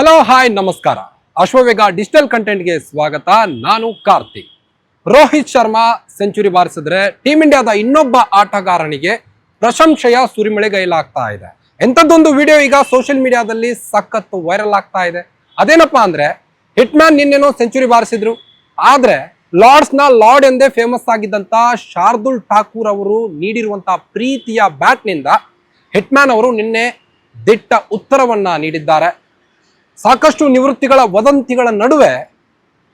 Hello hi ನಮಸ್ಕಾರ. Ashwavega digital ಕಂಟೆಂಟ್ಗೆ ಸ್ವಾಗತ. ನಾನು ಕಾರ್ತಿಕ್. ರೋಹಿತ್ ಶರ್ಮಾ ಸೆಂಚುರಿ ಬಾರಿಸಿದ್ರೆ ಟೀಮ್ ಇಂಡಿಯಾದ ಇನ್ನೊಬ್ಬ ಆಟಗಾರನಿಗೆ ಪ್ರಶಂಸೆಯ ಸುರಿಮಳೆಗೈಲಾಗ್ತಾ ಇದೆ. ಎಂಥದ್ದೊಂದು ವಿಡಿಯೋ ಈಗ ಸೋಷಿಯಲ್ ಮೀಡಿಯಾದಲ್ಲಿ ಸಖತ್ ವೈರಲ್ ಆಗ್ತಾ ಇದೆ. ಅದೇನಪ್ಪಾ ಅಂದ್ರೆ, ಹಿಟ್ ಮ್ಯಾನ್ ನಿನ್ನೆನೋ ಸೆಂಚುರಿ ಬಾರಿಸಿದ್ರು. ಆದ್ರೆ ಲಾರ್ಡ್ಸ್ ನ ಲಾರ್ಡ್ ಎಂದೇ ಫೇಮಸ್ ಆಗಿದ್ದಂತ ಶಾರ್ದುಲ್ ಠಾಕೂರ್ ಅವರು ನೀಡಿರುವಂತಹ ಪ್ರೀತಿಯ ಬ್ಯಾಟ್ ನಿಂದ ಹಿಟ್ ಮ್ಯಾನ್ ಅವರು ನಿನ್ನೆ ದಿಟ್ಟ ಉತ್ತರವನ್ನ ನೀಡಿದ್ದಾರೆ. ಸಾಕಷ್ಟು ನಿವೃತ್ತಿಗಳ ವದಂತಿಗಳ ನಡುವೆ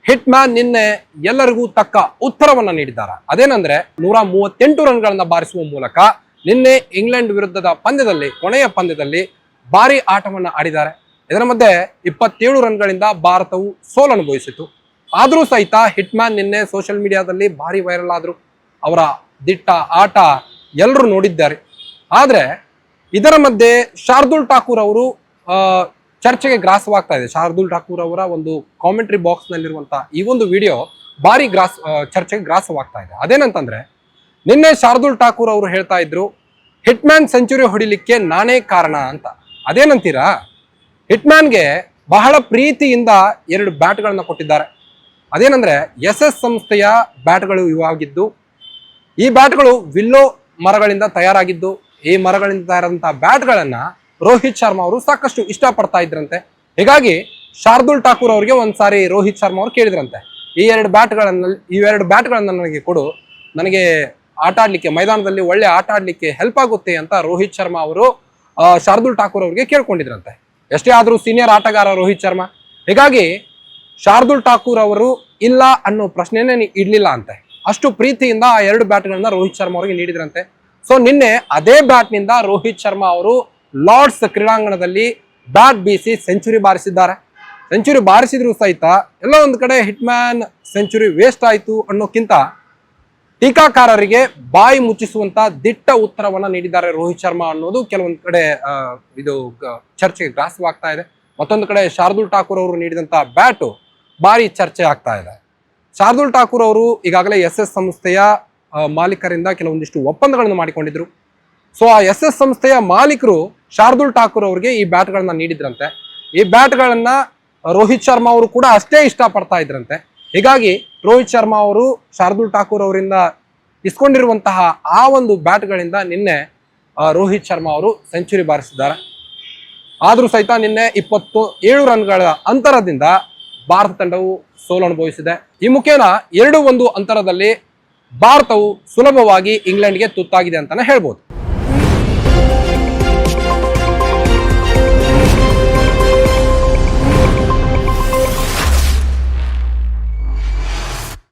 ಹಿಟ್ ಮ್ಯಾನ್ ನಿನ್ನೆ ಎಲ್ಲರಿಗೂ ತಕ್ಕ ಉತ್ತರವನ್ನ ನೀಡಿದ್ದಾರೆ. ಅದೇನಂದ್ರೆ 138 ರನ್ಗಳನ್ನ ಬಾರಿಸುವ ಮೂಲಕ ನಿನ್ನೆ ಇಂಗ್ಲೆಂಡ್ ವಿರುದ್ಧದ ಪಂದ್ಯದಲ್ಲಿ, ಕೊನೆಯ ಪಂದ್ಯದಲ್ಲಿ ಭಾರಿ ಆಟವನ್ನ ಆಡಿದ್ದಾರೆ. ಇದರ ಮಧ್ಯೆ 27 ರನ್ಗಳಿಂದ ಭಾರತವು ಸೋಲನುಭವಿಸಿತು. ಆದ್ರೂ ಸಹಿತ ಹಿಟ್ ಮ್ಯಾನ್ ನಿನ್ನೆ ಸೋಷಿಯಲ್ ಮೀಡಿಯಾದಲ್ಲಿ ಭಾರಿ ವೈರಲ್ ಆದ್ರು. ಅವರ ದಿಟ್ಟ ಆಟ ಎಲ್ಲರೂ ನೋಡಿದ್ದಾರೆ. ಆದ್ರೆ ಇದರ ಮಧ್ಯೆ ಶಾರ್ದುಲ್ ಠಾಕೂರ್ ಅವರು ಚರ್ಚೆಗೆ ಗ್ರಾಸವಾಗ್ತಾ ಇದೆ. ಶಾರ್ದುಲ್ ಠಾಕೂರ್ ಅವರ ಒಂದು ಕಾಮೆಂಟ್ರಿ ಬಾಕ್ಸ್ ನಲ್ಲಿರುವಂತಹ ಈ ಒಂದು ವಿಡಿಯೋ ಭಾರಿ ಚರ್ಚೆಗೆ ಗ್ರಾಸವಾಗ್ತಾ ಇದೆ. ಅದೇನಂತಂದ್ರೆ, ನಿನ್ನೆ ಶಾರ್ದುಲ್ ಠಾಕೂರ್ ಅವರು ಹೇಳ್ತಾ ಇದ್ರು, ಹಿಟ್ ಮ್ಯಾನ್ ಸೆಂಚುರಿ ಹೊಡಿಲಿಕ್ಕೆ ನಾನೇ ಕಾರಣ ಅಂತ. ಅದೇನಂತೀರಾ? ಹಿಟ್ ಮ್ಯಾನ್ಗೆ ಬಹಳ ಪ್ರೀತಿಯಿಂದ 2 ಬ್ಯಾಟ್ಗಳನ್ನ ಕೊಟ್ಟಿದ್ದಾರೆ. ಅದೇನಂದ್ರೆ SS ಸಂಸ್ಥೆಯ ಬ್ಯಾಟ್ಗಳು ಇವಾಗಿದ್ದು, ಈ ಬ್ಯಾಟ್ಗಳು ವಿಲ್ಲೋ ಮರಗಳಿಂದ ತಯಾರಾಗಿದ್ದು, ಈ ಮರಗಳಿಂದ ತಯಾರಾದಂತಹ ಬ್ಯಾಟ್ಗಳನ್ನ ರೋಹಿತ್ ಶರ್ಮಾ ಅವರು ಸಾಕಷ್ಟು ಇಷ್ಟಪಡ್ತಾ ಇದ್ರಂತೆ. ಹೀಗಾಗಿ ಶಾರ್ದುಲ್ ಠಾಕೂರ್ ಅವರಿಗೆ ಒಂದ್ಸಾರಿ ರೋಹಿತ್ ಶರ್ಮಾ ಅವರು ಕೇಳಿದ್ರಂತೆ, ಈ 2 ಬ್ಯಾಟ್ಗಳನ್ನ ನನಗೆ ಕೊಡು, ನನಗೆ ಆಟ ಆಡ್ಲಿಕ್ಕೆ, ಮೈದಾನದಲ್ಲಿ ಒಳ್ಳೆ ಆಟ ಆಡ್ಲಿಕ್ಕೆ ಹೆಲ್ಪ್ ಆಗುತ್ತೆ ಅಂತ ರೋಹಿತ್ ಶರ್ಮಾ ಅವರು ಶಾರ್ದುಲ್ ಠಾಕೂರ್ ಅವರಿಗೆ ಕೇಳ್ಕೊಂಡಿದ್ರಂತೆ. ಎಷ್ಟೇ ಆದ್ರೂ ಸೀನಿಯರ್ ಆಟಗಾರ ರೋಹಿತ್ ಶರ್ಮಾ. ಹೀಗಾಗಿ ಶಾರ್ದುಲ್ ಠಾಕೂರ್ ಅವರು ಇಲ್ಲ ಅನ್ನೋ ಪ್ರಶ್ನೆನೇ ಇಡ್ಲಿಲ್ಲ ಅಂತೆ. ಅಷ್ಟು ಪ್ರೀತಿಯಿಂದ ಆ 2 ಬ್ಯಾಟ್ಗಳನ್ನ ರೋಹಿತ್ ಶರ್ಮಾ ಅವರಿಗೆ ನೀಡಿದ್ರಂತೆ. ಸೊ ನಿನ್ನೆ ಅದೇ ಬ್ಯಾಟ್ ನಿಂದ ರೋಹಿತ್ ಶರ್ಮಾ ಅವರು ಲಾರ್ಡ್ಸ್ ಕ್ರೀಡಾಂಗಣದಲ್ಲಿ ಬ್ಯಾಟ್ ಬೀಸಿ ಸೆಂಚುರಿ ಬಾರಿಸಿದ್ದಾರೆ. ಸೆಂಚುರಿ ಬಾರಿಸಿದ್ರು ಸಹಿತ ಎಲ್ಲ ಒಂದು ಕಡೆ ಹಿಟ್ ಮ್ಯಾನ್ ಸೆಂಚುರಿ ವೇಸ್ಟ್ ಆಯ್ತು ಅನ್ನೋಕ್ಕಿಂತ ಟೀಕಾಕಾರರಿಗೆ ಬಾಯಿ ಮುಚ್ಚಿಸುವಂತ ದಿಟ್ಟ ಉತ್ತರವನ್ನ ನೀಡಿದ್ದಾರೆ ರೋಹಿತ್ ಶರ್ಮಾ ಅನ್ನೋದು ಕೆಲವೊಂದು ಕಡೆ ಇದು ಚರ್ಚೆಗೆ ಗ್ರಾಸವಾಗ್ತಾ ಇದೆ. ಮತ್ತೊಂದು ಕಡೆ ಶಾರ್ದುಲ್ ಠಾಕೂರ್ ಅವರು ನೀಡಿದಂತಹ ಬ್ಯಾಟು ಭಾರಿ ಚರ್ಚೆ ಆಗ್ತಾ ಇದೆ. ಶಾರ್ದುಲ್ ಠಾಕೂರ್ ಅವರು ಈಗಾಗಲೇ SS ಸಂಸ್ಥೆಯ ಮಾಲೀಕರಿಂದ ಕೆಲವೊಂದಿಷ್ಟು ಒಪ್ಪಂದಗಳನ್ನು ಮಾಡಿಕೊಂಡಿದ್ರು. ಸೊ ಆ SS ಸಂಸ್ಥೆಯ ಮಾಲೀಕರು ಶಾರ್ದುಲ್ ಠಾಕೂರ್ ಅವರಿಗೆ ಈ ಬ್ಯಾಟ್ಗಳನ್ನ ನೀಡಿದ್ರಂತೆ. ಈ ಬ್ಯಾಟ್ಗಳನ್ನ ರೋಹಿತ್ ಶರ್ಮಾ ಅವರು ಕೂಡ ಅಷ್ಟೇ ಇಷ್ಟಪಡ್ತಾ ಇದ್ರಂತೆ. ಹೀಗಾಗಿ ರೋಹಿತ್ ಶರ್ಮಾ ಅವರು ಶಾರ್ದುಲ್ ಠಾಕೂರ್ ಅವರಿಂದ ಇಸ್ಕೊಂಡಿರುವಂತಹ ಆ ಒಂದು ಬ್ಯಾಟ್ಗಳಿಂದ ನಿನ್ನೆ ರೋಹಿತ್ ಶರ್ಮಾ ಅವರು ಸೆಂಚುರಿ ಬಾರಿಸಿದ್ದಾರೆ. ಆದ್ರೂ ಸಹಿತ ನಿನ್ನೆ 27 ರನ್ಗಳ ಅಂತರದಿಂದ ಭಾರತ ತಂಡವು ಸೋಲು ಅನುಭವಿಸಿದೆ. ಈ ಮುಖೇನ 2-1 ಅಂತರದಲ್ಲಿ ಭಾರತವು ಸುಲಭವಾಗಿ ಇಂಗ್ಲೆಂಡ್ಗೆ ತುತ್ತಾಗಿದೆ ಅಂತಾನೆ ಹೇಳ್ಬೋದು.